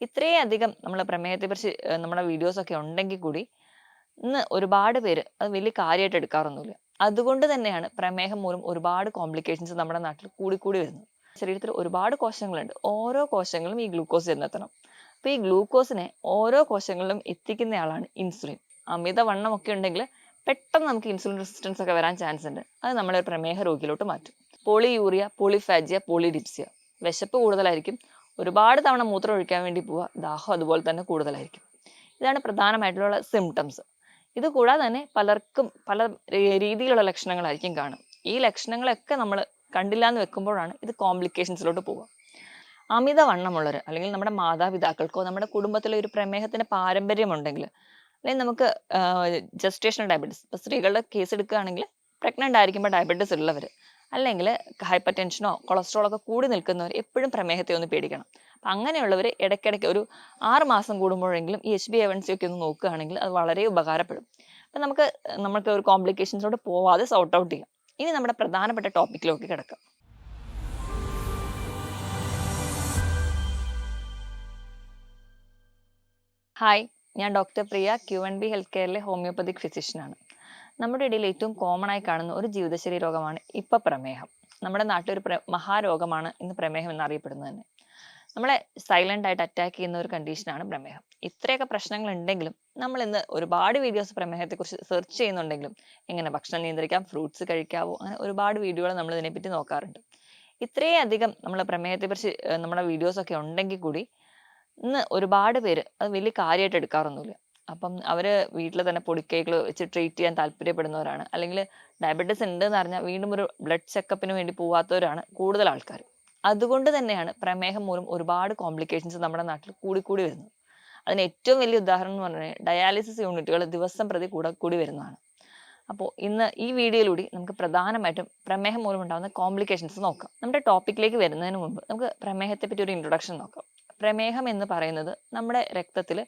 ഇത്രയധികം നമ്മളെ പ്രമേഹത്തെക്കുറിച്ച് നമ്മുടെ വീഡിയോസൊക്കെ ഉണ്ടെങ്കിൽ കൂടി ഇന്ന് ഒരുപാട് പേര് അത് വലിയ കാര്യമായിട്ട് എടുക്കാറൊന്നുമില്ല. അതുകൊണ്ട് തന്നെയാണ് പ്രമേഹം മൂലം ഒരുപാട് കോംപ്ലിക്കേഷൻസ് നമ്മുടെ നാട്ടിൽ കൂടിക്കൂടി വരുന്നത്. ശരീരത്തിൽ ഒരുപാട് കോശങ്ങളുണ്ട്. ഓരോ കോശങ്ങളും ഈ ഗ്ലൂക്കോസ് ചെന്നെത്തണം. അപ്പോൾ ഈ ഗ്ലൂക്കോസിനെ ഓരോ കോശങ്ങളിലും എത്തിക്കുന്നയാളാണ് ഇൻസുലിൻ. അമിതവണ്ണം ഒക്കെ ഉണ്ടെങ്കിൽ പെട്ടെന്ന് നമുക്ക് ഇൻസുലിൻ റെസിസ്റ്റൻസ് ഒക്കെ വരാൻ ചാൻസ് ഉണ്ട്. അത് നമ്മളെ ഒരു പ്രമേഹ രോഗിയിലോട്ട് മാറ്റും. Polyuria, polyphagia, polydipsia. വിശപ്പ് കൂടുതലായിരിക്കും. ഒരുപാട് തവണ മൂത്രം ഒഴിക്കാൻ വേണ്ടി പോവുക. ദാഹം അതുപോലെ തന്നെ കൂടുതലായിരിക്കും. ഇതാണ് പ്രധാനമായിട്ടുള്ള സിംറ്റംസ്. ഇത് കൂടാതെ തന്നെ പലർക്കും പല രീതിയിലുള്ള ലക്ഷണങ്ങളായിരിക്കും കാണും. ഈ ലക്ഷണങ്ങളൊക്കെ നമ്മൾ കണ്ടില്ല എന്ന് വെക്കുമ്പോഴാണ് ഇത് കോംപ്ലിക്കേഷൻസിലോട്ട് പോവുക. അമിതവണ്ണമുള്ളവർ അല്ലെങ്കിൽ നമ്മുടെ മാതാപിതാക്കൾക്കോ നമ്മുടെ കുടുംബത്തിലെ ഒരു പ്രമേഹത്തിന്റെ പാരമ്പര്യമുണ്ടെങ്കിൽ, അല്ലെങ്കിൽ നമുക്ക് ജസ്റ്റേഷണൽ ഡയബറ്റീസ്, ഇപ്പോൾ സ്ത്രീകളുടെ കേസ് എടുക്കുകയാണെങ്കിൽ പ്രഗ്നന്റ് ആയിരിക്കുമ്പോൾ ഡയബറ്റീസ് ഉള്ളവർ, അല്ലെങ്കിൽ ഹൈപ്പർ ടെൻഷനോ കൊളസ്ട്രോളോ ഒക്കെ കൂടി നിൽക്കുന്നവർ എപ്പോഴും പ്രമേഹത്തെ ഒന്ന് പേടിക്കണം. അപ്പം അങ്ങനെയുള്ളവർ ഇടയ്ക്കിടയ്ക്ക് ഒരു 6 മാസം കൂടുമ്പോഴെങ്കിലും ഈ HbA1c ഒക്കെ ഒന്ന് നോക്കുകയാണെങ്കിൽ അത് വളരെ ഉപകാരപ്പെടും. അപ്പം നമുക്ക് ഒരു കോംപ്ലിക്കേഷൻസിലോട്ട് പോവാതെ സോർട്ട് ഔട്ട് ചെയ്യാം. ഇനി നമ്മുടെ പ്രധാനപ്പെട്ട ടോപ്പിക്കിലേക്ക് കിടക്കാം. ഹായ്, ഞാൻ ഡോക്ടർ പ്രിയ, QNB ഹെൽത്ത് കെയറിലെ ഹോമിയോപ്പതിക് ഫിസിഷ്യനാണ്. നമ്മുടെ ഇടയിൽ ഏറ്റവും കോമൺ ആയി കാണുന്ന ഒരു ജീവിതശൈലി രോഗമാണ് ഇപ്പോൾ പ്രമേഹം. നമ്മുടെ നാട്ടിൽ ഒരു മഹാരോഗമാണ് ഇന്ന് പ്രമേഹം എന്നറിയപ്പെടുന്നത് തന്നെ. നമ്മളെ സൈലന്റ് ആയിട്ട് അറ്റാക്ക് ചെയ്യുന്ന ഒരു കണ്ടീഷനാണ് പ്രമേഹം. ഇത്രയൊക്കെ പ്രശ്നങ്ങൾ ഉണ്ടെങ്കിലും നമ്മൾ ഇന്ന് ഒരുപാട് വീഡിയോസ് പ്രമേഹത്തെക്കുറിച്ച് സെർച്ച് ചെയ്യുന്നുണ്ടെങ്കിലും എങ്ങനെ ഭക്ഷണം നിയന്ത്രിക്കാം, ഫ്രൂട്ട്സ് കഴിക്കാവോ, അങ്ങനെ ഒരുപാട് വീഡിയോകൾ നമ്മൾ ഇതിനെപ്പറ്റി നോക്കാറുണ്ട്. ഇത്രയധികം നമ്മൾ പ്രമേഹത്തെക്കുറിച്ച് നമ്മുടെ വീഡിയോസൊക്കെ ഉണ്ടെങ്കിൽ കൂടി ഇന്ന് ഒരുപാട് പേര് അത് വലിയ കാര്യമായിട്ട് എടുക്കാറൊന്നുമില്ല. അപ്പം അവര് വീട്ടിൽ തന്നെ പൊടിക്കൈകൾ വെച്ച് ട്രീറ്റ് ചെയ്യാൻ താല്പര്യപ്പെടുന്നവരാണ്. അല്ലെങ്കിൽ ഡയബറ്റീസ് ഉണ്ട് എന്ന് അറിഞ്ഞാൽ വീണ്ടും ഒരു ബ്ലഡ് ചെക്കപ്പിന് വേണ്ടി പോവാത്തവരാണ് കൂടുതൽ ആൾക്കാർ. അതുകൊണ്ട് തന്നെയാണ് പ്രമേഹം മൂലം ഒരുപാട് കോംപ്ലിക്കേഷൻസ് നമ്മുടെ നാട്ടിൽ കൂടിക്കൂടി വരുന്നത്. അതിന് ഏറ്റവും വലിയ ഉദാഹരണം എന്ന് പറഞ്ഞാൽ ഡയാലിസിസ് യൂണിറ്റുകൾ ദിവസം പ്രതി കൂടി വരുന്നതാണ്. അപ്പോൾ ഇന്ന് ഈ വീഡിയോയിലൂടെ നമുക്ക് പ്രധാനമായിട്ടും പ്രമേഹം മൂലം ഉണ്ടാകുന്ന കോംപ്ലിക്കേഷൻസ് നോക്കാം. നമ്മുടെ ടോപ്പിക്കിലേക്ക് വരുന്നതിന് മുമ്പ് നമുക്ക് പ്രമേഹത്തെ പറ്റി ഒരു ഇൻട്രൊഡക്ഷൻ നോക്കാം. പ്രമേഹം എന്ന് പറയുന്നത് നമ്മുടെ രക്തത്തിൽ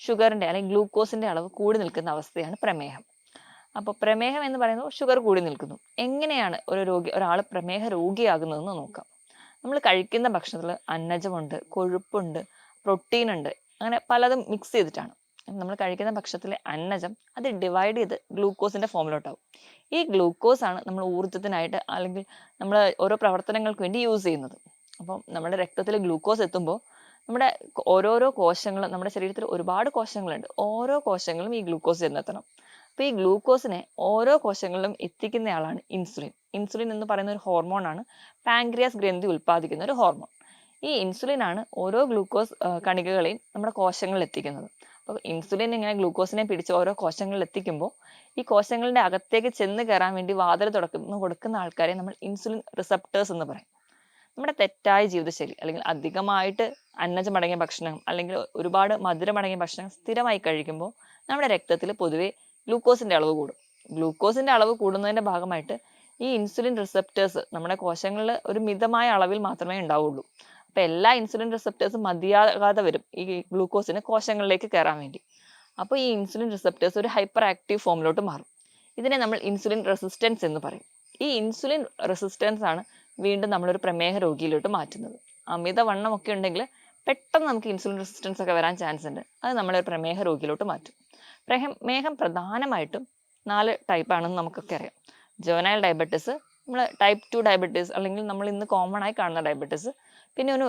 ഷുഗറിന്റെ അല്ലെങ്കിൽ ഗ്ലൂക്കോസിന്റെ അളവ് കൂടി നിൽക്കുന്ന അവസ്ഥയാണ് പ്രമേഹം. അപ്പോൾ പ്രമേഹം എന്ന് പറയുന്നത് ഷുഗർ കൂടി നിൽക്കുന്നു. എങ്ങനെയാണ് ഒരാൾ പ്രമേഹ രോഗിയാകുന്നതെന്ന് നോക്കാം. നമ്മൾ കഴിക്കുന്ന ഭക്ഷണത്തിൽ അന്നജമുണ്ട്, കൊഴുപ്പുണ്ട്, പ്രോട്ടീൻ ഉണ്ട്, അങ്ങനെ പലതും മിക്സ് ചെയ്തിട്ടാണ്. നമ്മൾ കഴിക്കുന്ന ഭക്ഷണത്തിലെ അന്നജം അത് ഡിവൈഡ് ചെയ്ത് ഗ്ലൂക്കോസിന്റെ ഫോമിലോട്ടാവും. ഈ ഗ്ലൂക്കോസ് ആണ് നമ്മൾ ഊർജ്ജത്തിനായിട്ട് അല്ലെങ്കിൽ നമ്മൾ ഓരോ പ്രവർത്തനങ്ങൾക്ക് വേണ്ടി യൂസ് ചെയ്യുന്നത്. അപ്പം നമ്മുടെ രക്തത്തിൽ ഗ്ലൂക്കോസ് എത്തുമ്പോൾ നമ്മുടെ ഓരോരോ കോശങ്ങളും, നമ്മുടെ ശരീരത്തിൽ ഒരുപാട് കോശങ്ങളുണ്ട്, ഓരോ കോശങ്ങളും ഈ ഗ്ലൂക്കോസ് ചെന്നെത്തണം. അപ്പൊ ഈ ഗ്ലൂക്കോസിനെ ഓരോ കോശങ്ങളിലും എത്തിക്കുന്നയാളാണ് ഇൻസുലിൻ. ഇൻസുലിൻ എന്ന് പറയുന്ന ഒരു ഹോർമോൺ ആണ്, പാൻക്രിയാസ് ഗ്രന്ഥി ഉൽപ്പാദിക്കുന്ന ഒരു ഹോർമോൺ. ഈ ഇൻസുലിൻ ആണ് ഓരോ ഗ്ലൂക്കോസ് കണികകളെയും നമ്മുടെ കോശങ്ങളിൽ എത്തിക്കുന്നത്. അപ്പോൾ ഇൻസുലിൻ ഇങ്ങനെ ഗ്ലൂക്കോസിനെ പിടിച്ച് ഓരോ കോശങ്ങളിൽ എത്തിക്കുമ്പോൾ ഈ കോശങ്ങളുടെ അകത്തേക്ക് ചെന്ന് കയറാൻ വേണ്ടി വാതിൽ കൊടുക്കുന്ന ആൾക്കാരെ നമ്മൾ ഇൻസുലിൻ റിസപ്റ്റേഴ്സ് എന്ന് പറയും. നമ്മുടെ തെറ്റായ ജീവിതശൈലി അല്ലെങ്കിൽ അധികമായിട്ട് അന്നജമടങ്ങിയ ഭക്ഷണം അല്ലെങ്കിൽ ഒരുപാട് മധുരമടങ്ങിയ ഭക്ഷണം സ്ഥിരമായി കഴിക്കുമ്പോൾ നമ്മുടെ രക്തത്തിൽ പൊതുവെ ഗ്ലൂക്കോസിന്റെ അളവ് കൂടും. ഗ്ലൂക്കോസിന്റെ അളവ് കൂടുന്നതിന്റെ ഭാഗമായിട്ട് ഈ ഇൻസുലിൻ റിസപ്റ്റേഴ്സ് നമ്മുടെ കോശങ്ങളിൽ ഒരു മിതമായ അളവിൽ മാത്രമേ ഉണ്ടാവുള്ളൂ. അപ്പൊ എല്ലാ ഇൻസുലിൻ റിസപ്റ്റേഴ്സും മതിയാകാതെ വരും ഈ ഗ്ലൂക്കോസിന് കോശങ്ങളിലേക്ക് കയറാൻ വേണ്ടി. അപ്പോൾ ഈ ഇൻസുലിൻ റിസപ്റ്റേഴ്സ് ഒരു ഹൈപ്പർ ആക്റ്റീവ് ഫോമിലോട്ട് മാറും. ഇതിനെ നമ്മൾ ഇൻസുലിൻ റെസിസ്റ്റൻസ് എന്ന് പറയും. ഈ ഇൻസുലിൻ റെസിസ്റ്റൻസ് ആണ് വീണ്ടും നമ്മളൊരു പ്രമേഹ രോഗിയിലോട്ട് മാറ്റുന്നത്. അമിതവണ്ണം ഒക്കെ ഉണ്ടെങ്കിൽ പെട്ടെന്ന് നമുക്ക് ഇൻസുലിൻ റെസിസ്റ്റൻസ് ഒക്കെ വരാൻ ചാൻസ് ഉണ്ട്. അത് നമ്മളൊരു പ്രമേഹ രോഗിയിലോട്ട് മാറ്റും. പ്രമേഹം പ്രധാനമായിട്ടും 4 ടൈപ്പാണെന്ന് നമുക്കൊക്കെ അറിയാം. ജുവനൈൽ ഡയബറ്റീസ്, നമ്മൾ ടൈപ്പ് 2 ഡയബറ്റീസ് അല്ലെങ്കിൽ നമ്മൾ ഇന്ന് കോമൺ ആയി കാണുന്ന ഡയബറ്റീസ്, പിന്നെ ഒരു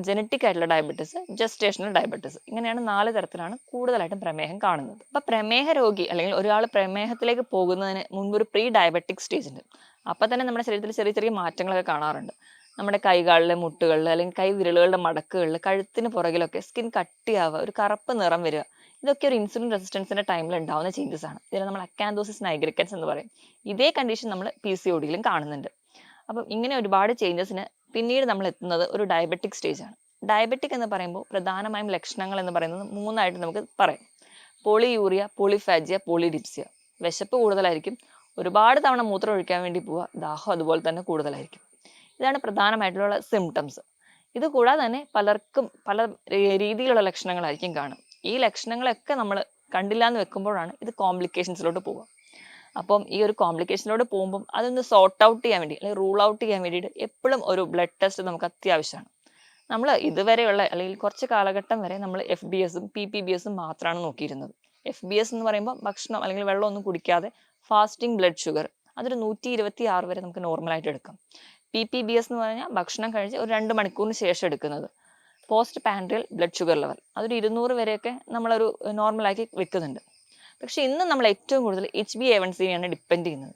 ജനറ്റിക് ആയിട്ടുള്ള ഡയബറ്റീസ്, ജസ്റ്റേഷണൽ ഡയബറ്റീസ്. ഇങ്ങനെയാണ് 4 തരത്തിലാണ് കൂടുതലായിട്ടും പ്രമേഹം കാണുന്നത്. അപ്പൊ പ്രമേഹ രോഗി അല്ലെങ്കിൽ ഒരാൾ പ്രമേഹത്തിലേക്ക് പോകുന്നതിന് മുൻപ് ഒരു പ്രീ ഡയബറ്റിക് സ്റ്റേജ് ഉണ്ട്. അപ്പൊ തന്നെ നമ്മുടെ ശരീരത്തിൽ ചെറിയ ചെറിയ മാറ്റങ്ങളൊക്കെ കാണാറുണ്ട്. നമ്മുടെ കൈകാലിലെ മുട്ടുകളിൽ അല്ലെങ്കിൽ കൈ വിരലുകളുടെ മടക്കുകളിൽ, കഴുത്തിന് പുറകിലൊക്കെ സ്കിൻ കട്ടിയാവുക, ഒരു കറുപ്പ് നിറം വരിക. ഇതൊക്കെ ഒരു ഇൻസുലിൻ റെസിസ്റ്റൻസിന്റെ ടൈമിൽ ഉണ്ടാവുന്ന ചേഞ്ചസ് ആണ്. ഇതിനെ നമ്മൾ അക്കാന്തോസിസ് നൈഗ്രിക്കൻസ് എന്ന് പറയും. ഇതേ കണ്ടീഷൻ നമ്മൾ PCOD-യിലും കാണുന്നുണ്ട്. അപ്പം ഇങ്ങനെ ഒരുപാട് ചേഞ്ചസിന് പിന്നീട് നമ്മൾ എത്തുന്നത് ഒരു ഡയബറ്റിക് സ്റ്റേജ് ആണ്. ഡയബറ്റിക് എന്ന് പറയുമ്പോൾ പ്രധാനമായും ലക്ഷണങ്ങൾ എന്ന് പറയുന്നത് 3 നമുക്ക് പറയാം. Polyuria, polyphagia, polydipsia. വിശപ്പ് കൂടുതലായിരിക്കും. ഒരുപാട് തവണ മൂത്രം ഒഴിക്കാൻ വേണ്ടി പോവുക. ദാഹം അതുപോലെ തന്നെ കൂടുതലായിരിക്കും. ഇതാണ് പ്രധാനമായിട്ടുള്ള സിംറ്റംസ്. ഇത് കൂടാതെ തന്നെ പലർക്കും പല രീതിയിലുള്ള ലക്ഷണങ്ങളായിരിക്കും കാണും. ഈ ലക്ഷണങ്ങളൊക്കെ നമ്മൾ കണ്ടില്ല എന്ന് വെക്കുമ്പോഴാണ് ഇത് കോംപ്ലിക്കേഷൻസിലോട്ട് പോവുക. അപ്പം ഈ ഒരു കോംപ്ലിക്കേഷനിലോട്ട് പോകുമ്പം അതൊന്ന് സോർട്ട് ഔട്ട് ചെയ്യാൻ വേണ്ടി അല്ലെങ്കിൽ റൂൾ ഔട്ട് ചെയ്യാൻ വേണ്ടിയിട്ട് എപ്പോഴും ഒരു ബ്ലഡ് ടെസ്റ്റ് നമുക്ക് അത്യാവശ്യമാണ്. നമ്മൾ ഇതുവരെയുള്ള അല്ലെങ്കിൽ കുറച്ച് കാലഘട്ടം വരെ നമ്മൾ FBSും PPBSും മാത്രമാണ് നോക്കിയിരുന്നത്. FBS എന്ന് പറയുമ്പോൾ ഭക്ഷണം അല്ലെങ്കിൽ വെള്ളം ഒന്നും കുടിക്കാതെ ഫാസ്റ്റിംഗ് ബ്ലഡ് ഷുഗർ, അതൊരു 126 വരെ നമുക്ക് നോർമലായിട്ട് എടുക്കാം. PPBS എന്ന് പറഞ്ഞാൽ ഭക്ഷണം കഴിച്ച് ഒരു 2 മണിക്കൂറിന് ശേഷം എടുക്കുന്നത്. പോസ്റ്റ് പാൻഡ്രിയൽ ബ്ലഡ് ഷുഗർ ലെവൽ അതൊരു 200 വരെയൊക്കെ നമ്മളൊരു നോർമലാക്കി വെക്കുന്നുണ്ട്. പക്ഷെ ഇന്ന് നമ്മൾ ഏറ്റവും കൂടുതൽ HbA1cനെയാണ് ഡിപ്പെൻഡ് ചെയ്യുന്നത്.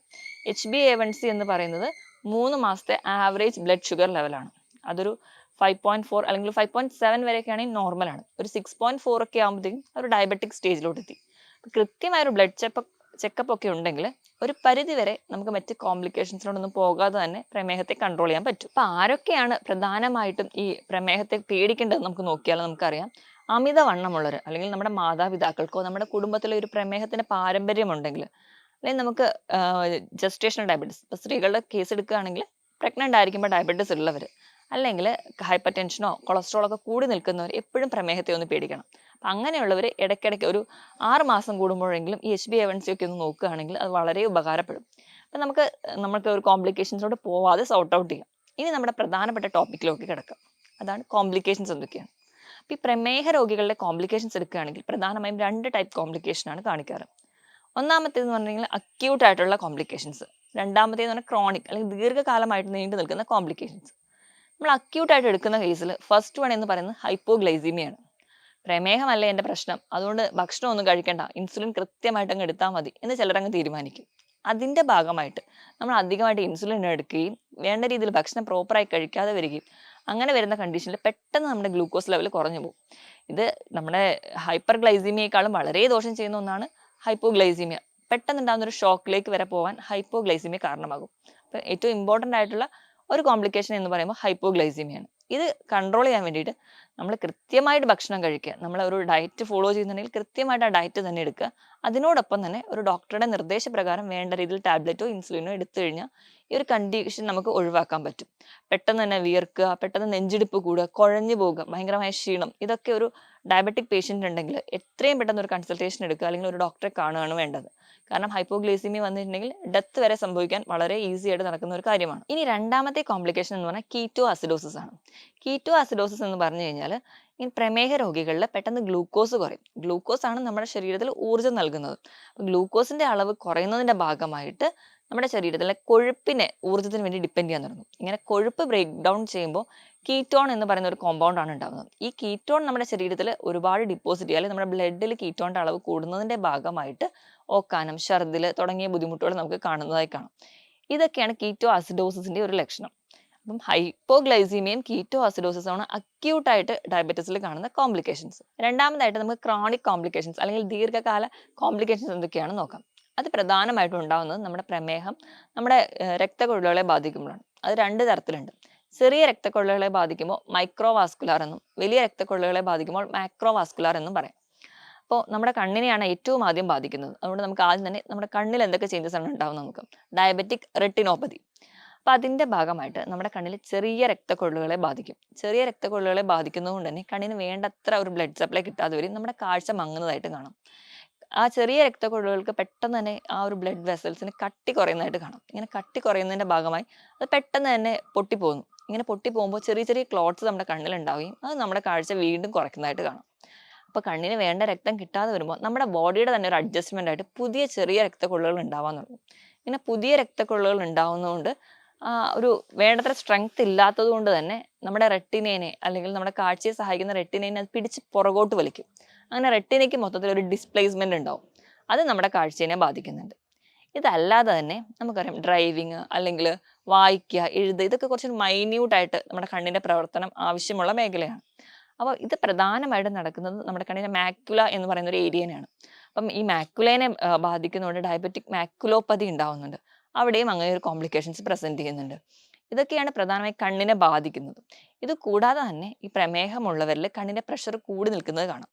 HbA1c എന്ന് പറയുന്നത് 3 മാസത്തെ ആവറേജ് ബ്ലഡ് ഷുഗർ ലെവലാണ്. അതൊരു 5.4 അല്ലെങ്കിൽ 5.7 വരെയൊക്കെയാണെങ്കിൽ നോർമലാണ്. ഒരു 6.4 ഒക്കെ ആകുമ്പോഴത്തേക്കും ഒരു ഡയബറ്റിക് സ്റ്റേജിലോട്ട് എത്തി. കൃത്യമായ ഒരു ബ്ലഡ് ചെക്കപ്പ് ഒക്കെ ഉണ്ടെങ്കിൽ ഒരു പരിധി വരെ നമുക്ക് മറ്റ് കോംപ്ലിക്കേഷൻസിലോടൊന്നും പോകാതെ തന്നെ പ്രമേഹത്തെ കൺട്രോൾ ചെയ്യാൻ പറ്റും. അപ്പൊ ആരൊക്കെയാണ് പ്രധാനമായിട്ടും ഈ പ്രമേഹത്തെ പേടിക്കേണ്ടത് നമുക്ക് നോക്കിയാൽ നമുക്കറിയാം. അമിതവണ്ണമുള്ളവർ അല്ലെങ്കിൽ നമ്മുടെ മാതാപിതാക്കൾക്കോ നമ്മുടെ കുടുംബത്തിലെ ഒരു പ്രമേഹത്തിന്റെ പാരമ്പര്യം ഉണ്ടെങ്കിൽ, അല്ലെങ്കിൽ നമുക്ക് ജസ്റ്റേഷണൽ ഡയബറ്റീസ്, ഇപ്പൊ സ്ത്രീകളുടെ കേസ് എടുക്കുകയാണെങ്കിൽ പ്രഗ്നന്റ് ആയിരിക്കുമ്പോൾ ഡയബറ്റീസ് ഉള്ളവർ, അല്ലെങ്കിൽ ഹൈപ്പർ ടെൻഷനോ കൊളസ്ട്രോളോ ഒക്കെ കൂടി നിൽക്കുന്നവർ എപ്പോഴും പ്രമേഹത്തെ ഒന്ന് പേടിക്കണം. അപ്പം അങ്ങനെയുള്ളവർ ഇടയ്ക്കിടയ്ക്ക് ഒരു 6 മാസം കൂടുമ്പോഴെങ്കിലും ഈ HbA1c ഒക്കെ ഒന്ന് നോക്കുകയാണെങ്കിൽ അത് വളരെ ഉപകാരപ്പെടും. അപ്പം നമുക്ക് ഒരു കോംപ്ലിക്കേഷൻസിലോട്ട് പോവാതെ സോർട്ട് ഔട്ട് ചെയ്യാം. ഇനി നമ്മുടെ പ്രധാനപ്പെട്ട ടോപ്പിക്കിലേക്ക് കിടക്കാം. അതാണ് കോംപ്ലിക്കേഷൻസ് എന്തൊക്കെയാണ്. അപ്പം ഈ പ്രമേഹ രോഗികളുടെ കോംപ്ലിക്കേഷൻസ് എടുക്കുകയാണെങ്കിൽ പ്രധാനമായും 2 ടൈപ്പ് കോംപ്ലിക്കേഷനാണ് കാണിക്കാറ്. ഒന്നാമത്തേന്ന് പറഞ്ഞാൽ അക്യൂട്ട് ആയിട്ടുള്ള കോംപ്ലിക്കേഷൻസ്, രണ്ടാമത്തേന്ന് പറഞ്ഞാൽ ക്രോണിക് അല്ലെങ്കിൽ ദീർഘകാലമായിട്ട് നീണ്ടു നിൽക്കുന്ന കോംപ്ലിക്കേഷൻസ്. നമ്മൾ അക്യൂട്ടായിട്ട് എടുക്കുന്ന കേസിൽ ഫസ്റ്റ് വൺ എന്ന് പറയുന്നത് ഹൈപ്പോഗ്ലൈസീമിയാണ്. പ്രമേഹമല്ല എൻ്റെ പ്രശ്നം, അതുകൊണ്ട് ഭക്ഷണം ഒന്നും കഴിക്കണ്ട, ഇൻസുലിൻ കൃത്യമായിട്ട് അങ്ങ് എടുത്താൽ മതി എന്ന് ചിലരങ്ങ് തീരുമാനിക്കും. അതിൻ്റെ ഭാഗമായിട്ട് നമ്മൾ അധികമായിട്ട് ഇൻസുലിൻ എടുക്കുകയും വേണ്ട രീതിയിൽ ഭക്ഷണം പ്രോപ്പറായി കഴിക്കാതെ വരികയും അങ്ങനെ വരുന്ന കണ്ടീഷനിൽ പെട്ടെന്ന് നമ്മുടെ ഗ്ലൂക്കോസ് ലെവൽ കുറഞ്ഞു പോകും. ഇത് നമ്മുടെ ഹൈപ്പർ ഗ്ലൈസീമിയേക്കാളും വളരെ ദോഷം ചെയ്യുന്ന ഒന്നാണ് ഹൈപ്പോഗ്ലൈസീമിയ. പെട്ടെന്ന് ഉണ്ടാകുന്ന ഒരു ഷോക്കിലേക്ക് വരെ പോകാൻ ഹൈപ്പോഗ്ലൈസീമിയ കാരണമാകും. അപ്പം ഏറ്റവും ഇമ്പോർട്ടൻ്റ് ആയിട്ടുള്ള ഒരു കോംപ്ലിക്കേഷൻ എന്ന് പറയുമ്പോൾ ഹൈപ്പോഗ്ലൈസീമിയാണ്. ഇത് കൺട്രോൾ ചെയ്യാൻ വേണ്ടിയിട്ട് നമ്മൾ കൃത്യമായിട്ട് ഭക്ഷണം കഴിക്കുക. നമ്മൾ ഒരു ഡയറ്റ് ഫോളോ ചെയ്യുന്നുണ്ടെങ്കിൽ കൃത്യമായിട്ട് ആ ഡയറ്റ് തന്നെ എടുക്കുക. അതിനോടൊപ്പം തന്നെ ഒരു ഡോക്ടറുടെ നിർദ്ദേശപ്രകാരം വേണ്ട രീതിയിൽ ടാബ്ലറ്റോ ഇൻസുലിനോ എടുത്തു കഴിഞ്ഞാൽ ഈ ഒരു കണ്ടീഷൻ നമുക്ക് ഒഴിവാക്കാൻ പറ്റും. പെട്ടെന്ന് തന്നെ വിയർക്കുക, പെട്ടെന്ന് നെഞ്ചിടിപ്പ് കൂടുക, കുഴഞ്ഞു പോകുക, ഭയങ്കരമായ ക്ഷീണം, ഇതൊക്കെ ഒരു ഡയബറ്റിക് പേഷ്യൻ്റ് ഉണ്ടെങ്കിൽ എത്രയും പെട്ടെന്ന് ഒരു കൺസൾട്ടേഷൻ എടുക്കുക അല്ലെങ്കിൽ ഒരു ഡോക്ടറെ കാണുകയാണ് വേണ്ടത്. കാരണം ഹൈപ്പോഗ്ലൈസീമിയ വന്നിട്ടുണ്ടെങ്കിൽ ഡെത്ത് വരെ സംഭവിക്കാൻ വളരെ ഈസി ആയിട്ട് നടക്കുന്ന ഒരു കാര്യമാണ്. ഇനി രണ്ടാമത്തെ കോംപ്ലിക്കേഷൻ എന്ന് പറഞ്ഞാൽ കീറ്റോ അസിഡോസിസ് ആണ്. കീറ്റോ അസിഡോസിസ് എന്ന് പറഞ്ഞു കഴിഞ്ഞാൽ ഈ പ്രമേഹ രോഗികളിൽ പെട്ടെന്ന് ഗ്ലൂക്കോസ് കുറയും. ഗ്ലൂക്കോസ് ആണ് നമ്മുടെ ശരീരത്തിൽ ഊർജ്ജം നൽകുന്നത്. ഗ്ലൂക്കോസിന്റെ അളവ് കുറയുന്നതിന്റെ ഭാഗമായിട്ട് നമ്മുടെ ശരീരത്തിലെ കൊഴുപ്പിനെ ഊർജ്ജത്തിന് വേണ്ടി ഡിപ്പെൻഡ് ചെയ്യാൻ തുടങ്ങും. ഇങ്ങനെ കൊഴുപ്പ് ബ്രേക്ക് ഡൗൺ ചെയ്യുമ്പോൾ കീറ്റോൺ എന്ന് പറയുന്ന ഒരു കോമ്പൗണ്ട് ആണ് ഉണ്ടാകുന്നത്. ഈ കീറ്റോൺ നമ്മുടെ ശരീരത്തിൽ ഒരുപാട് ഡിപ്പോസിറ്റ് ചെയ്യുക, അല്ലെങ്കിൽ നമ്മുടെ ബ്ലഡിൽ കീറ്റോണിന്റെ അളവ് കൂടുന്നതിന്റെ ഭാഗമായിട്ട് ഓക്കാനം, ഛർദിൽ തുടങ്ങിയ ബുദ്ധിമുട്ടുകൾ നമുക്ക് കാണുന്നതായി കാണാം. ഇതൊക്കെയാണ് കീറ്റോ അസിഡോസിന്റെ ഒരു ലക്ഷണം. അപ്പം ഹൈപ്പോഗ്ലൈസീമിയയും കീറ്റോ അസിഡോസിസും ആണ് അക്യൂട്ടായിട്ട് ഡയബറ്റീസിൽ കാണുന്ന കോംപ്ലിക്കേഷൻസ്. രണ്ടാമതായിട്ട് നമുക്ക് ക്രോണിക് കോംപ്ലിക്കേഷൻസ് അല്ലെങ്കിൽ ദീർഘകാല കോംപ്ലിക്കേഷൻസ് എന്തൊക്കെയാണെന്ന് നോക്കാം. അത് പ്രധാനമായിട്ടും ഉണ്ടാകുന്നത് നമ്മുടെ പ്രമേഹം നമ്മുടെ രക്തക്കുഴലുകളെ ബാധിക്കുമ്പോഴാണ്. അത് 2 തരത്തിലുണ്ട്. ചെറിയ രക്തക്കുഴലുകളെ ബാധിക്കുമ്പോൾ മൈക്രോവാസ്കുലാർ എന്നും വലിയ രക്തക്കുഴലുകളെ ബാധിക്കുമ്പോൾ മാക്രോവാസ്കുലാർ എന്നും പറയാം. അപ്പോൾ നമ്മുടെ കണ്ണിനെയാണ് ഏറ്റവും ആദ്യം ബാധിക്കുന്നത്. അതുകൊണ്ട് നമുക്ക് ആദ്യം തന്നെ നമ്മുടെ കണ്ണിൽ എന്തൊക്കെ ചേഞ്ചസ് ആണ് ഉണ്ടാവുന്നത് നോക്കാം. Diabetic retinopathy. അപ്പം അതിൻ്റെ ഭാഗമായിട്ട് നമ്മുടെ കണ്ണിൽ ചെറിയ രക്തക്കൊഴലുകളെ ബാധിക്കും. ചെറിയ രക്തക്കൊഴലുകളെ ബാധിക്കുന്നത് കൊണ്ട് തന്നെ കണ്ണിന് വേണ്ടത്ര ഒരു ബ്ലഡ് സപ്ലൈ കിട്ടാതെ വരും, നമ്മുടെ കാഴ്ച മങ്ങുന്നതായിട്ട് കാണാം. ആ ചെറിയ രക്തക്കൊഴലുകൾക്ക് പെട്ടെന്ന് തന്നെ ആ ഒരു ബ്ലഡ് വെസൽസിന് കട്ടി കുറയുന്നതായിട്ട് കാണാം. ഇങ്ങനെ കട്ടി കുറയുന്നതിൻ്റെ ഭാഗമായി അത് പെട്ടെന്ന് തന്നെ പൊട്ടിപ്പോകുന്നു. ഇങ്ങനെ പൊട്ടിപ്പോകുമ്പോൾ ചെറിയ ചെറിയ ക്ലോട്ട്സ് നമ്മുടെ കണ്ണിൽ ഉണ്ടാവുകയും അത് നമ്മുടെ കാഴ്ച വീണ്ടും കുറയ്ക്കുന്നതായിട്ട് കാണാം. അപ്പോൾ കണ്ണിന് വേണ്ട രക്തം കിട്ടാതെ വരുമ്പോൾ നമ്മുടെ ബോഡിയുടെ തന്നെ ഒരു അഡ്ജസ്റ്റ്മെൻ്റ് ആയിട്ട് പുതിയ ചെറിയ രക്തക്കൊഴലുകൾ ഉണ്ടാവാൻ തുടങ്ങും. ഇങ്ങനെ പുതിയ രക്തക്കൊഴലുകൾ ഉണ്ടാവുന്നതുകൊണ്ട് ഒരു വേണ്ടത്ര സ്ട്രെങ്ത് ഇല്ലാത്തത് കൊണ്ട് തന്നെ നമ്മുടെ റെട്ടിനേനെ അല്ലെങ്കിൽ നമ്മുടെ കാഴ്ചയെ സഹായിക്കുന്ന റെട്ടിനേനെ അത് പിടിച്ച് പുറകോട്ട് വലിക്കും. അങ്ങനെ റെട്ടിനയ്ക്ക് മൊത്തത്തിൽ ഒരു ഡിസ്പ്ലേസ്മെന്റ് ഉണ്ടാവും. അത് നമ്മുടെ കാഴ്ചയെ ബാധിക്കുന്നുണ്ട്. ഇതല്ലാതെ തന്നെ നമുക്കറിയാം ഡ്രൈവിങ് അല്ലെങ്കിൽ വായിക്കുക, എഴുതുക, ഇതൊക്കെ കുറച്ച് മൈന്യൂട്ടായിട്ട് നമ്മുടെ കണ്ണിന്റെ പ്രവർത്തനം ആവശ്യമുള്ള മേഖലയാണ്. അപ്പോൾ ഇത് പ്രധാനമായിട്ടും നടക്കുന്നത് നമ്മുടെ കണ്ണിന്റെ മാക്യുല എന്ന് പറയുന്ന ഒരു ഏരിയനെയാണ്. അപ്പം ഈ മാക്യുലേനെ ബാധിക്കുന്നതുകൊണ്ട് ഡയബറ്റിക് മാക്യുലോപ്പതി ഉണ്ടാവുന്നുണ്ട്. അവിടെയും അങ്ങനെ ഒരു കോംപ്ലിക്കേഷൻസ് പ്രസന്റ് ചെയ്യുന്നുണ്ട്. ഇതൊക്കെയാണ് പ്രധാനമായി കണ്ണിനെ ബാധിക്കുന്നത്. ഇത് കൂടാതെ തന്നെ ഈ പ്രമേഹമുള്ളവരിൽ കണ്ണിന്റെ പ്രഷർ കൂടി നിൽക്കുന്നത് കാണാം.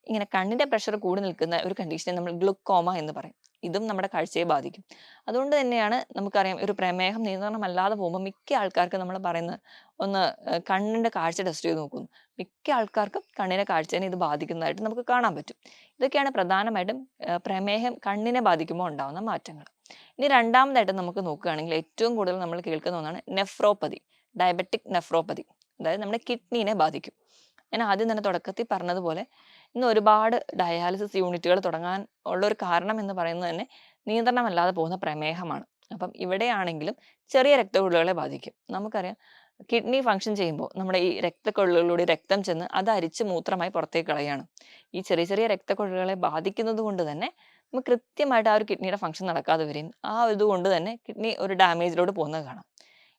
ഇങ്ങനെ കണ്ണിന്റെ പ്രഷർ കൂടി നിൽക്കുന്ന ഒരു കണ്ടീഷനെ നമ്മൾ ഗ്ലുക്കോമ എന്ന് പറയും. ഇതും നമ്മുടെ കാഴ്ചയെ ബാധിക്കും. അതുകൊണ്ട് തന്നെയാണ് നമുക്കറിയാം ഒരു പ്രമേഹം നിയന്ത്രണമല്ലാതെ പോകുമ്പോൾ മിക്ക ആൾക്കാർക്കും നമ്മൾ പറയുന്നത് ഒന്ന് കണ്ണിന്റെ കാഴ്ച ടെസ്റ്റ് ചെയ്ത് നോക്കുന്നു. മിക്ക ആൾക്കാർക്കും കണ്ണിന്റെ കാഴ്ചയെ ഇത് ബാധിക്കുന്നതായിട്ട് നമുക്ക് കാണാൻ പറ്റും. ഇതൊക്കെയാണ് പ്രധാനമായിട്ടും പ്രമേഹം കണ്ണിനെ ബാധിക്കുമ്പോൾ ഉണ്ടാകുന്ന മാറ്റങ്ങൾ. ഇനി രണ്ടാമതായിട്ട് നമുക്ക് നോക്കുകയാണെങ്കിൽ ഏറ്റവും കൂടുതൽ നമ്മൾ കേൾക്കുന്ന ഒന്നാണ് നെഫ്രോപ്പതി, ഡയബറ്റിക് നെഫ്രോപ്പതി. അതായത് നമ്മുടെ കിഡ്നീനെ ബാധിക്കും. ഞാൻ ആദ്യം തന്നെ തുടക്കത്തിൽ പറഞ്ഞതുപോലെ ഇന്ന് ഒരുപാട് ഡയാലിസിസ് യൂണിറ്റുകൾ തുടങ്ങാൻ ഉള്ള ഒരു കാരണം എന്ന് പറയുന്നത് തന്നെ നിയന്ത്രണമല്ലാതെ പോകുന്ന പ്രമേഹമാണ്. അപ്പം ഇവിടെയാണെങ്കിലും ചെറിയ രക്തക്കുഴലുകളെ ബാധിക്കും. നമുക്കറിയാം കിഡ്നി ഫങ്ഷൻ ചെയ്യുമ്പോൾ നമ്മുടെ ഈ രക്തക്കുഴലുകളിലൂടെ രക്തം ചെന്ന് അത് അരിച്ച് മൂത്രമായി പുറത്തേക്ക് കളയാണ്. ഈ ചെറിയ ചെറിയ രക്തക്കുഴലുകളെ ബാധിക്കുന്നത് കൊണ്ട് തന്നെ നമുക്ക് കൃത്യമായിട്ട് ആ ഒരു കിഡ്നിയുടെ ഫങ്ഷൻ നടക്കാതെ വരും. ആ ഇതുകൊണ്ട് തന്നെ കിഡ്നി ഒരു ഡാമേജിലോട്ട് പോകുന്നത് കാണാം.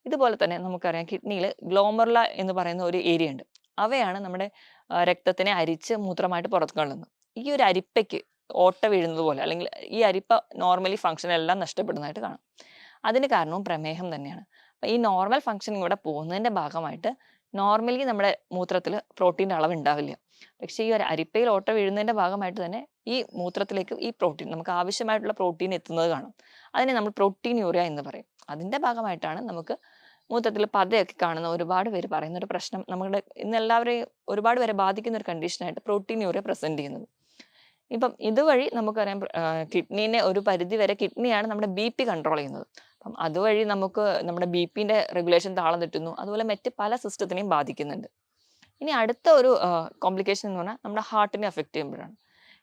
ഇതുപോലെ തന്നെ നമുക്കറിയാം കിഡ്നിയിൽ ഗ്ലോമറുല എന്ന് പറയുന്ന ഒരു ഏരിയ ഉണ്ട്. അവയാണ് നമ്മുടെ രക്തത്തിനെ അരിച്ച് മൂത്രമായിട്ട് പുറത്ത് കളയുന്നത്. ഈ ഒരു അരിപ്പയ്ക്ക് ഓട്ട വീഴുന്നത് പോലെ അല്ലെങ്കിൽ ഈ അരിപ്പ നോർമലി ഫങ്ഷൻ എല്ലാം നഷ്ടപ്പെടുന്നതായിട്ട് കാണാം. അതിന് കാരണവും പ്രമേഹം തന്നെയാണ്. അപ്പൊ ഈ നോർമൽ ഫങ്ഷൻ ഇവിടെ പോകുന്നതിന്റെ ഭാഗമായിട്ട് നോർമലി നമ്മുടെ മൂത്രത്തിൽ പ്രോട്ടീൻ്റെ അളവ് ഉണ്ടാവില്ല. പക്ഷേ ഈ ഒരു അരിപ്പയിൽ ഓട്ട വീഴുന്നതിന്റെ ഭാഗമായിട്ട് തന്നെ ഈ മൂത്രത്തിലേക്ക് ഈ പ്രോട്ടീൻ നമുക്ക് ആവശ്യമായിട്ടുള്ള പ്രോട്ടീൻ എത്തുന്നത് കാണും. അതിനെ നമ്മൾ പ്രോട്ടീൻ യൂറിയ എന്ന് പറയും. അതിന്റെ ഭാഗമായിട്ടാണ് നമുക്ക് മൂത്രത്തിൽ പതയൊക്കെ കാണുന്ന ഒരുപാട് പേര് പറയുന്ന ഒരു പ്രശ്നം നമ്മുടെ ഇന്ന് എല്ലാവരെയും ഒരുപാട് പേരെ ബാധിക്കുന്ന ഒരു കണ്ടീഷനായിട്ട് പ്രോട്ടീൻ യൂറിയ പ്രസന്റ് ചെയ്യുന്നത്. ഇപ്പം ഇതുവഴി നമുക്കറിയാം കിഡ്നീനെ ഒരു പരിധി വരെ കിഡ്നിയാണ് നമ്മുടെ ബി.പി കൺട്രോൾ ചെയ്യുന്നത്. അപ്പം അതുവഴി നമുക്ക് നമ്മുടെ ബി.പിന്റെ റെഗുലേഷൻ താളം തെറ്റുന്നു. അതുപോലെ മറ്റ് പല സിസ്റ്റത്തിനെയും ബാധിക്കുന്നുണ്ട്. ഇനി അടുത്ത ഒരു കോംപ്ലിക്കേഷൻ എന്ന് പറഞ്ഞാൽ നമ്മുടെ ഹാർട്ടിനെ അഫക്റ്റ് ചെയ്യുമ്പോഴാണ്.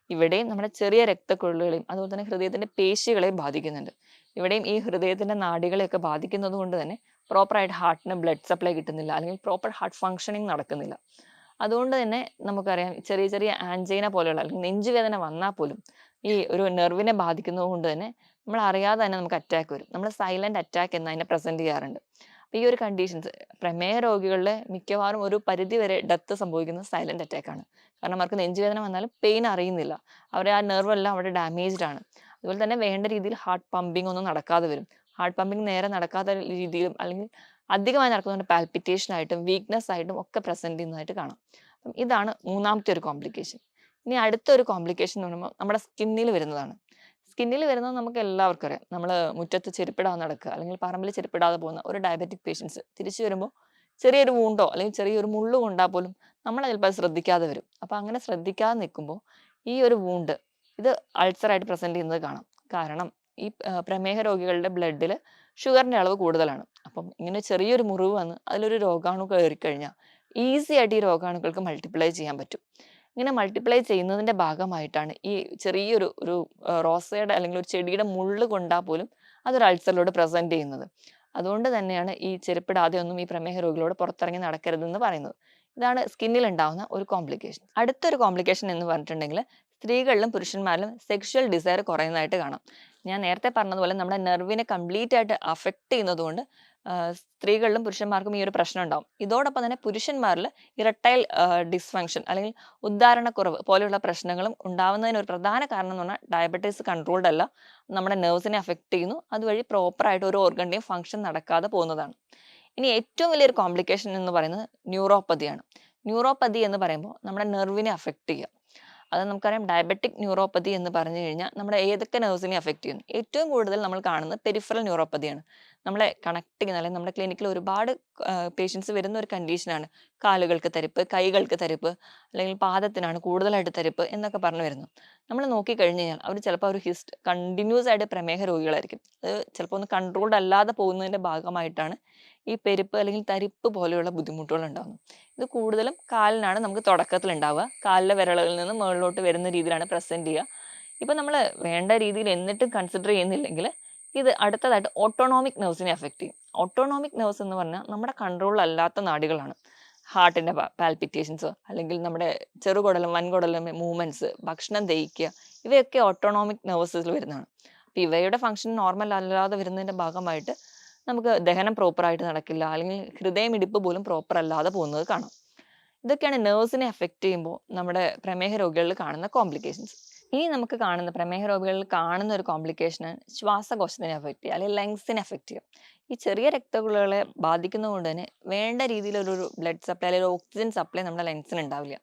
ഇവിടെയും നമ്മുടെ ചെറിയ രക്തക്കുഴലുകളെയും അതുപോലെ തന്നെ ഹൃദയത്തിന്റെ പേശികളെയും ബാധിക്കുന്നുണ്ട്. ഇവിടെയും ഈ ഹൃദയത്തിന്റെ നാഡികളെയൊക്കെ ബാധിക്കുന്നത് കൊണ്ട് തന്നെ പ്രോപ്പറായിട്ട് ഹാർട്ടിന് ബ്ലഡ് സപ്ലൈ കിട്ടുന്നില്ല, അല്ലെങ്കിൽ പ്രോപ്പർ ഹാർട്ട് ഫങ്ഷനിങ് നടക്കുന്നില്ല. അതുകൊണ്ട് തന്നെ നമുക്കറിയാം ചെറിയ ചെറിയ ആൻജൈന പോലെയുള്ള അല്ലെങ്കിൽ നെഞ്ചുവേദന വന്നാൽ പോലും ഈ ഒരു നെർവിനെ ബാധിക്കുന്നത് കൊണ്ട് തന്നെ നമ്മൾ അറിയാതെ തന്നെ നമുക്ക് അറ്റാക്ക് വരും. നമ്മൾ സൈലന്റ് അറ്റാക്ക് എന്ന് അതിനെ പ്രസന്റ് ചെയ്യാറുണ്ട്. അപ്പൊ ഈ ഒരു കണ്ടീഷൻസ് പ്രമേഹ രോഗികളിലെ മിക്കവാറും ഒരു പരിധി വരെ ഡെത്ത് സംഭവിക്കുന്നത് സൈലന്റ് അറ്റാക്ക് ആണ്. കാരണം അവർക്ക് നെഞ്ചുവേദന വന്നാലും പെയിൻ അറിയുന്നില്ല. അവരെ ആ നെർവ് എല്ലാം അവിടെ ഡാമേജ്ഡ് ആണ്. അതുപോലെ തന്നെ വേണ്ട രീതിയിൽ ഹാർട്ട് പമ്പിംഗ് ഒന്നും നടക്കാതെ വരും. ഹാർട്ട് പമ്പിംഗ് നേരെ നടക്കാത്ത രീതിയിലും അല്ലെങ്കിൽ അധികമായി നടക്കുന്നതുകൊണ്ട് പാൽപിറ്റേഷൻ ആയിട്ടും വീക്ക്നെസ് ആയിട്ടും ഒക്കെ പ്രസന്റ് ചെയ്യുന്നതായിട്ട് കാണാം. അപ്പം ഇതാണ് മൂന്നാമത്തെ ഒരു കോംപ്ലിക്കേഷൻ. ഇനി അടുത്ത ഒരു കോംപ്ലിക്കേഷൻ എന്ന് പറയുമ്പോൾ നമ്മുടെ സ്കിന്നിൽ വരുന്നതാണ്. സ്കിന്നിൽ വരുന്നത് നമുക്ക് എല്ലാവർക്കും അറിയാം. നമ്മൾ മുറ്റത്ത് ചെരുപ്പിടാതെ നടക്കുക അല്ലെങ്കിൽ പറമ്പിൽ ചെരുപ്പിടാതെ പോകുന്ന ഒരു ഡയബറ്റിക് പേഷ്യൻസ് തിരിച്ചു വരുമ്പോൾ ചെറിയൊരു വൂണ്ടോ അല്ലെങ്കിൽ ചെറിയൊരു മുള്ളു കൊണ്ടാൽ പോലും നമ്മൾ ചിലപ്പോൾ ശ്രദ്ധിക്കാതെ വരും. അപ്പം അങ്ങനെ ശ്രദ്ധിക്കാതെ നിൽക്കുമ്പോൾ ഈ ഒരു വൂണ്ട് ഇത് അൾസറായിട്ട് പ്രസന്റ് ചെയ്യുന്നത് കാണാം. കാരണം ഈ പ്രമേഹ രോഗികളുടെ ബ്ലഡിൽ ഷുഗറിന്റെ അളവ് കൂടുതലാണ്. അപ്പം ഇങ്ങനെ ചെറിയൊരു മുറിവ് വന്ന് അതിലൊരു രോഗാണു കയറിക്കഴിഞ്ഞാൽ ഈസി ആയിട്ട് ഈ രോഗാണുക്കൾക്ക് മൾട്ടിപ്ലൈ ചെയ്യാൻ പറ്റും. ഇങ്ങനെ മൾട്ടിപ്ലൈ ചെയ്യുന്നതിന്റെ ഭാഗമായിട്ടാണ് ഈ ചെറിയൊരു ഒരു റോസയുടെ അല്ലെങ്കിൽ ഒരു ചെടിയുടെ മുള്ള് കൊണ്ടാൽ പോലും അതൊരു അൾസറിലൂടെ പ്രസന്റ് ചെയ്യുന്നത്. അതുകൊണ്ട് തന്നെയാണ് ഈ ചെരുപ്പിടാതെ ഒന്നും ഈ പ്രമേഹ രോഗികളോട് പുറത്തിറങ്ങി നടക്കരുതെന്ന് പറയുന്നത്. ഇതാണ് സ്കിന്നിൽ ഉണ്ടാവുന്ന ഒരു കോംപ്ലിക്കേഷൻ. അടുത്തൊരു കോംപ്ലിക്കേഷൻ എന്ന് പറഞ്ഞിട്ടുണ്ടെങ്കിൽ സ്ത്രീകളിലും പുരുഷന്മാരിലും സെക്ഷൽ ഡിസയർ കുറയുന്നതായിട്ട് കാണാം. ഞാൻ നേരത്തെ പറഞ്ഞതുപോലെ നമ്മുടെ നെർവിനെ കംപ്ലീറ്റ് ആയിട്ട് അഫക്റ്റ് ചെയ്യുന്നത് കൊണ്ട് സ്ത്രീകളിലും പുരുഷന്മാർക്കും ഈ ഒരു പ്രശ്നം ഉണ്ടാവും. ഇതോടൊപ്പം തന്നെ പുരുഷന്മാരിൽ ഇറട്ടൈൽ ഡിസ്ഫങ്ഷൻ അല്ലെങ്കിൽ ഉദ്ധാരണക്കുറവ് പോലെയുള്ള പ്രശ്നങ്ങളും ഉണ്ടാവുന്നതിന് ഒരു പ്രധാന കാരണം എന്ന് പറഞ്ഞാൽ ഡയബറ്റീസ് കൺട്രോൾഡ് അല്ല, നമ്മുടെ നെർവ്സിനെ അഫക്റ്റ് ചെയ്യുന്നു. അതുവഴി പ്രോപ്പറായിട്ട് ഒരു ഓർഗന്റെയും ഫങ്ഷൻ നടക്കാതെ പോകുന്നതാണ്. ഇനി ഏറ്റവും വലിയൊരു കോംപ്ലിക്കേഷൻ എന്ന് പറയുന്നത് ന്യൂറോപ്പതിയാണ്. ന്യൂറോപ്പതി എന്ന് പറയുമ്പോൾ നമ്മുടെ നെർവിനെ അഫക്റ്റ് ചെയ്യുക. അത് നമുക്കറിയാം ഡയബറ്റിക് ന്യൂറോപ്പതി എന്ന് പറഞ്ഞു കഴിഞ്ഞാൽ നമ്മുടെ ഏതൊക്കെ നെർവ്സിനെ അഫക്റ്റ് ചെയ്യുന്നു. ഏറ്റവും കൂടുതൽ നമ്മൾ കാണുന്നത് പെരിഫറൽ ന്യൂറോപ്പതിയാണ്. നമ്മളെ കണക്ട് ചെയ്യുന്ന അല്ലെങ്കിൽ നമ്മുടെ ക്ലിനിക്കിൽ ഒരുപാട് പേഷ്യൻസ് വരുന്ന ഒരു കണ്ടീഷനാണ് കാലുകൾക്ക് തരിപ്പ്, കൈകൾക്ക് തരിപ്പ്, അല്ലെങ്കിൽ പാദത്തിനാണ് കൂടുതലായിട്ട് തരിപ്പ് എന്നൊക്കെ പറഞ്ഞു വരുന്നു. നമ്മൾ നോക്കിക്കഴിഞ്ഞ് കഴിഞ്ഞാൽ അവർ ചിലപ്പോൾ ഒരു കണ്ടിന്യൂസ് ആയിട്ട് പ്രമേഹ രോഗികളായിരിക്കും. അത് ചിലപ്പോൾ ഒന്ന് കൺട്രോൾഡ് അല്ലാതെ പോകുന്നതിന്റെ ഭാഗമായിട്ടാണ് ഈ പെരുപ്പ് അല്ലെങ്കിൽ തരിപ്പ് പോലെയുള്ള ബുദ്ധിമുട്ടുകൾ ഉണ്ടാകുന്നത്. ഇത് കൂടുതലും കാലിനാണ് നമുക്ക് തുടക്കത്തിൽ ഉണ്ടാവുക. കാലിലെ വിരലുകളിൽ നിന്ന് മുകളിലോട്ട് വരുന്ന രീതിയിലാണ് പ്രസന്റ് ചെയ്യുക. ഇപ്പൊ നമ്മൾ വേണ്ട രീതിയിൽ എന്നിട്ടും കൺസിഡർ ചെയ്യുന്നില്ലെങ്കിൽ ഇത് അടുത്തതായിട്ട് ഓട്ടോണോമിക് നെർവ്സിനെ അഫക്റ്റ് ചെയ്യും. ഓട്ടോണോമിക് നെർവ്സ് എന്ന് പറഞ്ഞാൽ നമ്മുടെ കൺട്രോളിൽ അല്ലാത്ത നാഡികളാണ്. ഹാർട്ടിന്റെ പാൽപിറ്റേഷൻസ് അല്ലെങ്കിൽ നമ്മുടെ ചെറുകുടലും വൻകുടലും മൂവ്മെന്റ്സ്, ഭക്ഷണം ദഹിക്കുക, ഇവയൊക്കെ ഓട്ടോണോമിക് നെർവ്സിൽ വരുന്നതാണ്. അപ്പൊ ഇവയുടെ ഫംഗ്ഷൻ നോർമൽ അല്ലാതെ വരുന്നതിന്റെ ഭാഗമായിട്ട് നമുക്ക് ദഹനം പ്രോപ്പറായിട്ട് നടക്കില്ല, അല്ലെങ്കിൽ ഹൃദയമിടിപ്പ് പോലും പ്രോപ്പർ അല്ലാതെ പോകുന്നത് കാണാം. ഇതൊക്കെയാണ് നെർവ്സിനെ അഫക്റ്റ് ചെയ്യുമ്പോൾ നമ്മുടെ പ്രമേഹ രോഗികളിൽ കാണുന്ന കോംപ്ലിക്കേഷൻസ്. ഇനി നമുക്ക് കാണുന്ന പ്രമേഹ രോഗികളിൽ കാണുന്ന ഒരു കോംപ്ലിക്കേഷനാണ് ശ്വാസകോശത്തിനെ അഫക്റ്റ് ചെയ്യുക അല്ലെങ്കിൽ ലങ്സിനെ അഫക്റ്റ് ചെയ്യുക. ഈ ചെറിയ രക്തക്കുഴലുകളെ ബാധിക്കുന്നതുകൊണ്ട് തന്നെ വേണ്ട രീതിയിൽ ഒരു ബ്ലഡ് സപ്ലൈ അല്ലെങ്കിൽ ഓക്സിജൻ സപ്ലൈ നമ്മുടെ ലങ്സിന് ഉണ്ടാവില്ല.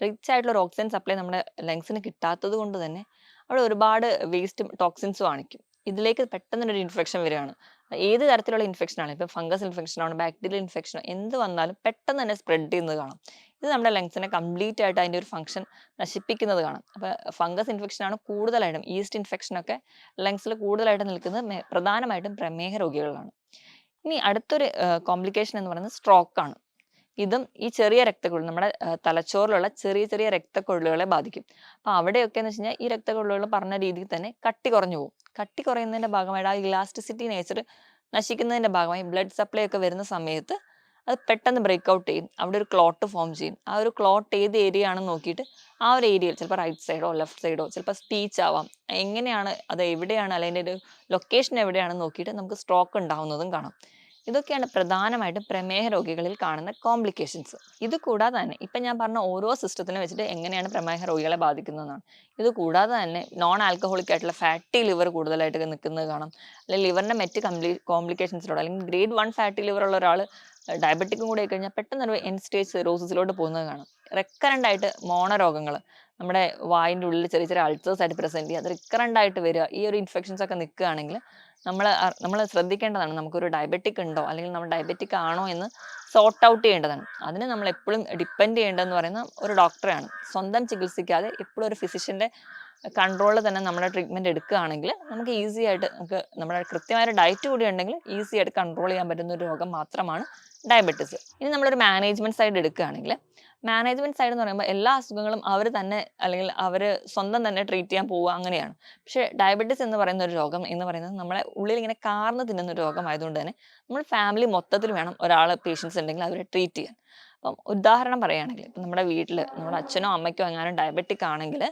റിച്ച് ആയിട്ടുള്ള ഒരു ഓക്സിജൻ സപ്ലൈ നമ്മുടെ ലങ്സിന് കിട്ടാത്തത് കൊണ്ട് തന്നെ അവിടെ ഒരുപാട് വേസ്റ്റും ടോക്സിൻസും കാണിക്കും. ഇതിലേക്ക് പെട്ടെന്നൊരു ഇൻഫെക്ഷൻ വരികയാണ്. ഏത് തരത്തിലുള്ള ഇൻഫെക്ഷൻ ആണ്, ഇപ്പൊ ഫംഗസ് ഇൻഫെക്ഷൻ ആണ്, ബാക്ടീരിയൽ ഇൻഫെക്ഷനോ എന്ത് വന്നാലും പെട്ടെന്ന് തന്നെ സ്പ്രെഡ് ചെയ്യുന്നത് കാണാം. ഇത് നമ്മുടെ ലങ്സിനെ കംപ്ലീറ്റ് ആയിട്ട് അതിന്റെ ഒരു ഫംഗ്ഷൻ നശിപ്പിക്കുന്നത് കാണാം. അപ്പൊ ഫംഗസ് ഇൻഫെക്ഷൻ ആണ് കൂടുതലായിട്ടും, ഈസ്റ്റ് ഇൻഫെക്ഷൻ ഒക്കെ ലങ്സിൽ കൂടുതലായിട്ട് നിൽക്കുന്നത് പ്രധാനമായിട്ടും പ്രമേഹ രോഗികളിലാണ്. ഇനി അടുത്തൊരു കോംപ്ലിക്കേഷൻ എന്ന് പറയുന്നത് സ്ട്രോക്ക് ആണ്. ഇതും ഈ ചെറിയ രക്തക്കുഴൽ നമ്മുടെ തലച്ചോറിലുള്ള ചെറിയ ചെറിയ രക്തക്കുഴലുകളെ ബാധിക്കും. അപ്പോൾ അവിടെയൊക്കെ എന്ന് വെച്ച് കഴിഞ്ഞാൽ ഈ രക്തക്കുഴലുകൾ പറഞ്ഞ രീതിയിൽ തന്നെ കട്ടി കുറഞ്ഞു പോകും. കട്ടി കുറയുന്നതിന്റെ ഭാഗമായിട്ട് ആ ഇലാസ്റ്റിസിറ്റി നേച്ചർ നശിക്കുന്നതിന്റെ ഭാഗമായി ബ്ലഡ് സപ്ലൈ ഒക്കെ വരുന്ന സമയത്ത് അത് പെട്ടെന്ന് ബ്രേക്ക് ഔട്ട് ചെയ്യും. അവിടെ ഒരു ക്ലോട്ട് ഫോം ചെയ്യും. ആ ഒരു ക്ലോട്ട് ഏത് ഏരിയ ആണെന്ന് നോക്കിയിട്ട് ആ ഒരു ഏരിയയിൽ ചിലപ്പോൾ റൈറ്റ് സൈഡോ ലെഫ്റ്റ് സൈഡോ ചിലപ്പോൾ സ്പീച്ച് ആവാം, എങ്ങനെയാണ് അത് എവിടെയാണ് അല്ലെങ്കിൽ അതിൻ്റെ ഒരു ലൊക്കേഷൻ എവിടെയാണെന്ന് നോക്കിയിട്ട് നമുക്ക് സ്ട്രോക്ക് ഉണ്ടാവുന്നതും കാണാം. ഇതൊക്കെയാണ് പ്രധാനമായിട്ടും പ്രമേഹ രോഗികളിൽ കാണുന്ന കോംപ്ലിക്കേഷൻസ്. ഇത് കൂടാതെ തന്നെ ഇപ്പം ഞാൻ പറഞ്ഞ ഓരോ സിസ്റ്റത്തിനെ വെച്ചിട്ട് എങ്ങനെയാണ് പ്രമേഹ രോഗികളെ ബാധിക്കുന്നതെന്നാണ്. ഇത് കൂടാതെ തന്നെ നോൺ ആൽക്കഹോളിക് ആയിട്ടുള്ള ഫാറ്റി ലിവർ കൂടുതലായിട്ട് നിൽക്കുന്നത് കാണാം. അല്ലെങ്കിൽ ലിവറിന്റെ മറ്റ് കോംപ്ലിക്കേഷൻസിലൂടെ അല്ലെങ്കിൽ ഗ്രേഡ് 1 ഫാറ്റി ലിവർ ഉള്ള ഒരാൾ ഡയബറ്റിക്കും കൂടി ആയി കഴിഞ്ഞാൽ പെട്ടെന്ന് ഒരു എൻ സ്റ്റേജ് സിറോസിസിലോട്ട് പോകുന്നത് കാണാം. റെക്കറൻ്റ് ആയിട്ട് മോണരോഗങ്ങൾ നമ്മുടെ വായിൻ്റെ ഉള്ളിൽ ചെറിയ ചെറിയ അൾസേഴ്സ് ആയിട്ട് പ്രസന്റ് ചെയ്യുക, അത് റിക്കറൻ്റ് ആയിട്ട് വരിക, ഈ ഒരു ഇൻഫെക്ഷൻസ് ഒക്കെ നിൽക്കുകയാണെങ്കിൽ നമ്മൾ ശ്രദ്ധിക്കേണ്ടതാണ്. നമുക്കൊരു ഡയബറ്റിക് ഉണ്ടോ അല്ലെങ്കിൽ നമ്മൾ ഡയബറ്റിക് ആണോ എന്ന് സോർട്ട് ഔട്ട് ചെയ്യേണ്ടതാണ്. അതിന് നമ്മൾ എപ്പോഴും ഡിപ്പെൻഡ് ചെയ്യേണ്ടതെന്ന് പറയുന്ന ഒരു ഡോക്ടറെയാണ്. സ്വന്തം ചികിത്സിക്കാതെ എപ്പോഴും ഒരു ഫിസിഷ്യൻ്റെ കൺട്രോളിൽ തന്നെ നമ്മുടെ ട്രീറ്റ്മെൻറ്റ് എടുക്കുകയാണെങ്കിൽ നമുക്ക് ഈസി ആയിട്ട് നമുക്ക് നമ്മുടെ കൃത്യമായ ഡയറ്റ് കൂടി ഉണ്ടെങ്കിൽ ഈസി ആയിട്ട് കൺട്രോൾ ചെയ്യാൻ പറ്റുന്ന ഒരു രോഗം മാത്രമാണ് ഡയബറ്റിസ്. ഇനി നമ്മളൊരു മാനേജ്മെൻറ്റ് സൈഡ് എടുക്കുകയാണെങ്കിൽ മാനേജ്മെൻറ്റ് സൈഡ് എന്ന് പറയുമ്പോൾ എല്ലാ അസുഖങ്ങളും അവർ തന്നെ അല്ലെങ്കിൽ അവർ സ്വന്തം തന്നെ ട്രീറ്റ് ചെയ്യാൻ പോവുക അങ്ങനെയാണ്. പക്ഷേ ഡയബറ്റിസ് എന്ന് പറയുന്ന ഒരു രോഗം എന്ന് പറയുന്നത് നമ്മളെ ഉള്ളിൽ ഇങ്ങനെ കാർന്ന് തിന്നുന്ന ഒരു രോഗമായതുകൊണ്ട് തന്നെ നമ്മൾ ഫാമിലി മൊത്തത്തിൽ വേണം ഒരാൾ പേഷ്യൻസ് ഉണ്ടെങ്കിൽ അവരെ ട്രീറ്റ് ചെയ്യാൻ. അപ്പം ഉദാഹരണം പറയുകയാണെങ്കിൽ ഇപ്പം നമ്മുടെ വീട്ടിൽ നമ്മുടെ അച്ഛനോ അമ്മയ്ക്കോ എങ്ങാനും ഡയബറ്റിക് ആണെങ്കിൽ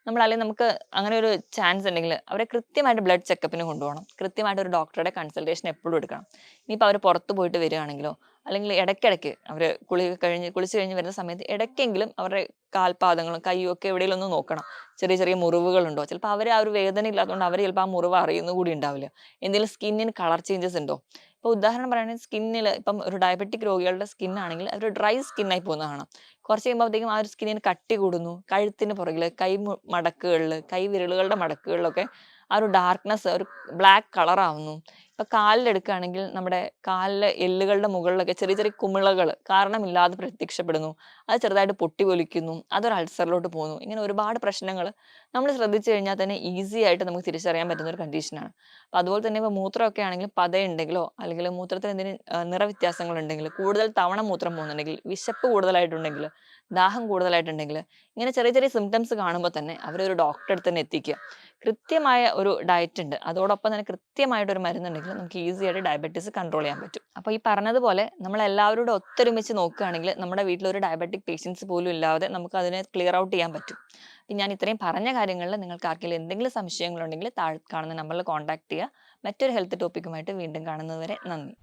അല്ലെങ്കിൽ നമുക്ക് അങ്ങനെ ഒരു ചാൻസ് ഉണ്ടെങ്കിൽ അവരെ കൃത്യമായിട്ട് ബ്ലഡ് ചെക്കപ്പിന് കൊണ്ടുപോകണം. കൃത്യമായിട്ട് ഒരു ഡോക്ടറുടെ കൺസൾട്ടേഷൻ എപ്പോഴും എടുക്കണം. ഇനിയിപ്പോൾ അവർ പുറത്ത് പോയിട്ട് വരികയാണെങ്കിലോ അല്ലെങ്കിൽ ഇടയ്ക്കിടയ്ക്ക് അവർ കുളിച്ച് കഴിഞ്ഞ് വരുന്ന സമയത്ത് ഇടയ്ക്കെങ്കിലും അവരുടെ കാൽപാദങ്ങളും കയ്യും ഒക്കെ എവിടെയെങ്കിലും ഒന്ന് നോക്കണം. ചെറിയ ചെറിയ മുറിവുകളുണ്ടോ, ചിലപ്പോൾ അവർ ആ ഒരു വേദന ഇല്ലാത്തതുകൊണ്ട് അവർ ചിലപ്പോൾ ആ മുറിവ് അറിയുന്ന കൂടി ഉണ്ടാവില്ല. എന്തെങ്കിലും സ്കിന്നിന് കളർ ചേഞ്ചസ് ഉണ്ടോ. ഇപ്പോൾ ഉദാഹരണം പറയുകയാണെങ്കിൽ സ്കിന്നിൽ ഇപ്പം ഒരു ഡയബറ്റിക് രോഗികളുടെ സ്കിന്നാണെങ്കിൽ അവർ ഡ്രൈ സ്കിന്നായി പോകുന്നത് കാണാം. കുറച്ച് കഴിയുമ്പോഴത്തേക്കും ആ ഒരു സ്കിന്നിന് കട്ടി കൂടുന്നു. കഴുത്തിന് പുറകിൽ മടക്കുകളിൽ കൈ വിരലുകളുടെ മടക്കുകളിലൊക്കെ ആ ഒരു ഡാർക്ക്നെസ് ഒരു ബ്ലാക്ക് കളർ ആവുന്നു. ഇപ്പൊ കാലിലെടുക്കുകയാണെങ്കിൽ നമ്മുടെ കാലിലെ എല്ലുകളുടെ മുകളിലൊക്കെ ചെറിയ ചെറിയ കുമിളകൾ കാരണമില്ലാതെ പ്രത്യക്ഷപ്പെടുന്നു. അത് ചെറുതായിട്ട് പൊട്ടിപ്പൊലിക്കുന്നു. അതൊരു അൾസറിലോട്ട് പോകുന്നു. ഇങ്ങനെ ഒരുപാട് പ്രശ്നങ്ങൾ നമ്മൾ ശ്രദ്ധിച്ചു കഴിഞ്ഞാൽ തന്നെ ഈസി ആയിട്ട് നമുക്ക് തിരിച്ചറിയാൻ പറ്റുന്ന ഒരു കണ്ടീഷനാണ്. അപ്പൊ അതുപോലെ തന്നെ ഇപ്പോൾ മൂത്രമൊക്കെ ആണെങ്കിൽ പതയുണ്ടെങ്കിലോ അല്ലെങ്കിൽ മൂത്രത്തിന് എന്തെങ്കിലും നിറവ്യത്യാസങ്ങൾ ഉണ്ടെങ്കിൽ, കൂടുതൽ തവണ മൂത്രം പോകുന്നുണ്ടെങ്കിൽ, വിശപ്പ് കൂടുതലായിട്ടുണ്ടെങ്കിൽ, ദാഹം കൂടുതലായിട്ടുണ്ടെങ്കിൽ, ഇങ്ങനെ ചെറിയ ചെറിയ സിംറ്റംസ് കാണുമ്പോൾ തന്നെ അവരൊരു ഡോക്ടറെ അടുത്ത് തന്നെ എത്തിക്കുക. കൃത്യമായ ഒരു ഡയറ്റ് ഉണ്ട്, അതോടൊപ്പം തന്നെ കൃത്യമായിട്ടൊരു മരുന്നുണ്ടെങ്കിൽ നമുക്ക് ഈസി ആയിട്ട് ഡയബറ്റീസ് കൺട്രോൾ ചെയ്യാൻ പറ്റും. അപ്പോൾ ഈ പറഞ്ഞതുപോലെ നമ്മൾ എല്ലാവരോടും ഒത്തൊരുമിച്ച് നോക്കുകയാണെങ്കിൽ നമ്മുടെ വീട്ടിലൊരു ഡയബറ്റിക് പേഷ്യൻസ് പോലും ഇല്ലാതെ നമുക്ക് അതിനെ ക്ലിയർ ഔട്ട് ചെയ്യാൻ പറ്റും. ഞാൻ ഇത്രയും പറഞ്ഞ കാര്യങ്ങളിൽ നിങ്ങൾക്ക് ആർക്കെങ്കിലും എന്തെങ്കിലും സംശയങ്ങളുണ്ടെങ്കിൽ താഴെ കാണുന്ന നമ്പറിൽ കോൺടാക്ട് ചെയ്യുക. മറ്റൊരു ഹെൽത്ത് ടോപ്പിക്കുമായിട്ട് വീണ്ടും കാണുന്നതുവരെ നന്ദി.